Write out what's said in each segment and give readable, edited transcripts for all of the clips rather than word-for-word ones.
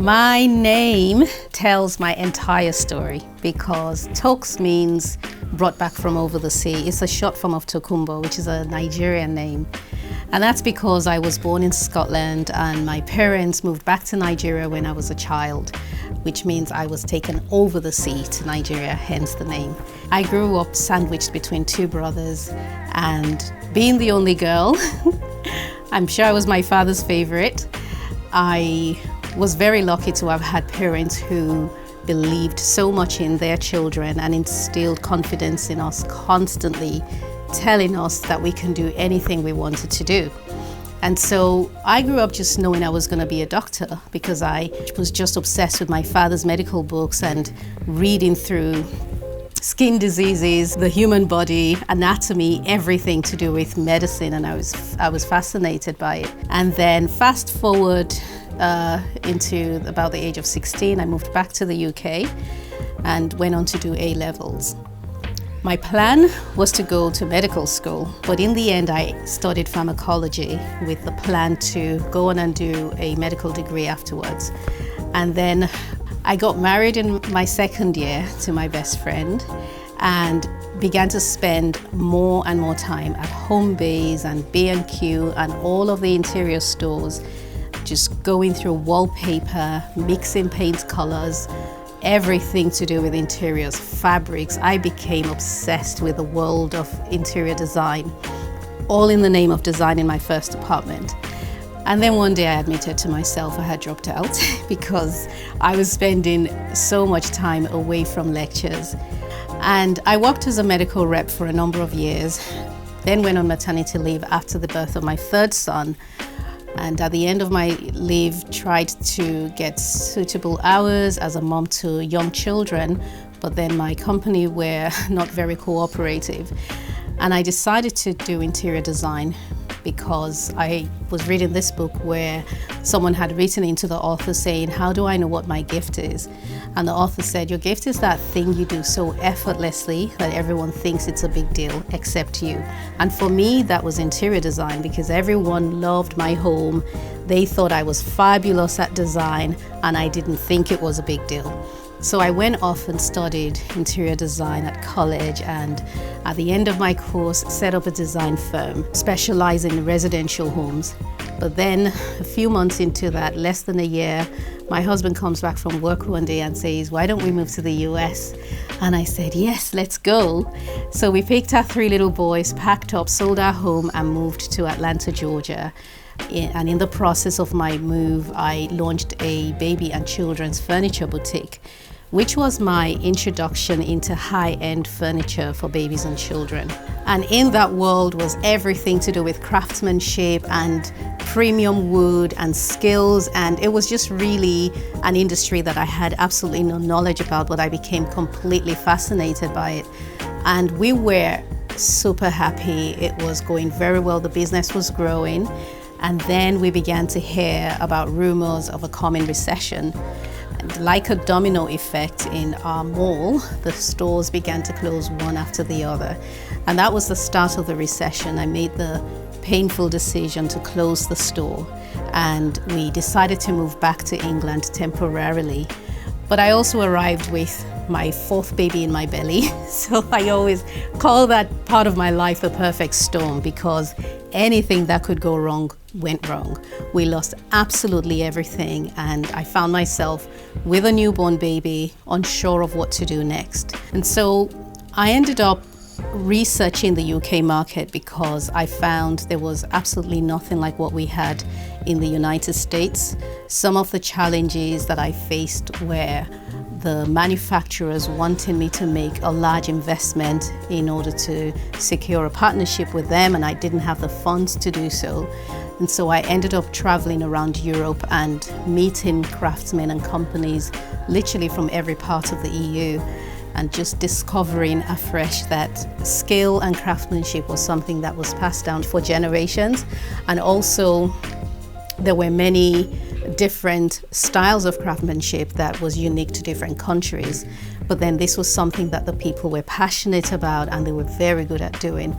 My name tells my entire story because Toks means brought back from over the sea. It's a short form of Tokumbo, which is a Nigerian name. And that's because I was born in Scotland and my parents moved back to Nigeria when I was a child, which means I was taken over the sea to Nigeria, hence the name. I grew up sandwiched between two brothers, and being the only girl, I'm sure I was my father's favorite. I was very lucky to have had parents who believed so much in their children and instilled confidence in us, constantly telling us that we can do anything we wanted to do. And so I grew up just knowing I was going to be a doctor because I was just obsessed with my father's medical books and reading through skin diseases, the human body, anatomy, everything to do with medicine, and I was fascinated by it. And then fast forward into about the age of 16, I moved back to the UK and went on to do A-levels. My plan was to go to medical school, but in the end I studied pharmacology with the plan to go on and do a medical degree afterwards. And then I got married in my second year to my best friend and began to spend more and more time at Homebase and B&Q and all of the interior stores, just going through wallpaper, mixing paint colors, everything to do with interiors, fabrics. I became obsessed with the world of interior design, all in the name of designing my first apartment. And then one day I admitted to myself I had dropped out because I was spending so much time away from lectures. And I worked as a medical rep for a number of years, then went on maternity leave after the birth of my third son. And at the end of my leave, tried to get suitable hours as a mom to young children, but then my company were not very cooperative. And I decided to do interior design because I was reading this book where someone had written into the author saying, how do I know what my gift is? And the author said, your gift is that thing you do so effortlessly that everyone thinks it's a big deal except you. And for me, that was interior design because everyone loved my home. They thought I was fabulous at design and I didn't think it was a big deal. So I went off and studied interior design at college, and at the end of my course set up a design firm specializing in residential homes. But then a few months into that, less than a year, my husband comes back from work one day and says, why don't we move to the US? And I said, yes, let's go. So we picked our 3 little boys, packed up, sold our home and moved to Atlanta, Georgia. And in the process of my move, I launched a baby and children's furniture boutique, which was my introduction into high-end furniture for babies and children. And in that world was everything to do with craftsmanship and premium wood and skills, and it was just really an industry that I had absolutely no knowledge about, but I became completely fascinated by it. And we were super happy. It was going very well. The business was growing. And then we began to hear about rumors of a coming recession. And like a domino effect in our mall, the stores began to close one after the other. And that was the start of the recession. I made the painful decision to close the store, and we decided to move back to England temporarily. But I also arrived with my 4th baby in my belly. So I always call that part of my life a perfect storm because anything that could go wrong went wrong. We lost absolutely everything, and I found myself with a newborn baby, unsure of what to do next. And so I ended up researching the UK market because I found there was absolutely nothing like what we had in the United States. Some of the challenges that I faced were the manufacturers wanting me to make a large investment in order to secure a partnership with them, and I didn't have the funds to do so. And so I ended up traveling around Europe and meeting craftsmen and companies literally from every part of the EU, and just discovering afresh that skill and craftsmanship was something that was passed down for generations. And also there were many different styles of craftsmanship that was unique to different countries. but then this was something that the people were passionate about and they were very good at doing.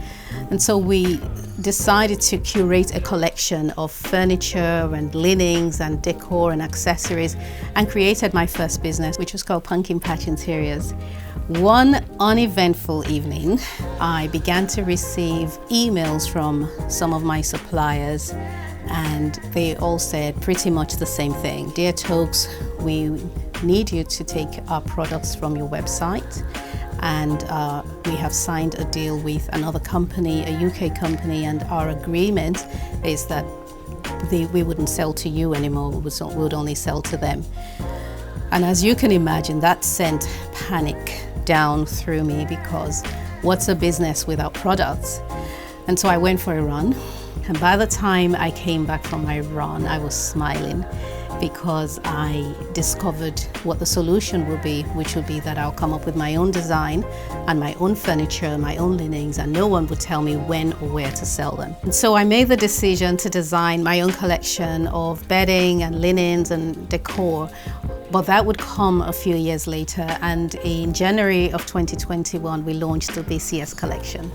And so we decided to curate a collection of furniture and linens and decor and accessories, and created my first business, which was called Pumpkin Patch Interiors. One uneventful evening, I began to receive emails from some of my suppliers, and they all said pretty much the same thing. Dear Tokes, we need you to take our products from your website, and we have signed a deal with another company, a UK company, and our agreement is that we wouldn't sell to you anymore, we would only sell to them. And as you can imagine, that sent panic down through me, because what's a business without products? And so I went for a run, and by the time I came back from my run, I was smiling, because I discovered what the solution would be, which would be that I'll come up with my own design and my own furniture, my own linens, and no one would tell me when or where to sell them. And so I made the decision to design my own collection of bedding and linens and decor. But that would come a few years later, and in January of 2021, we launched the BCS collection.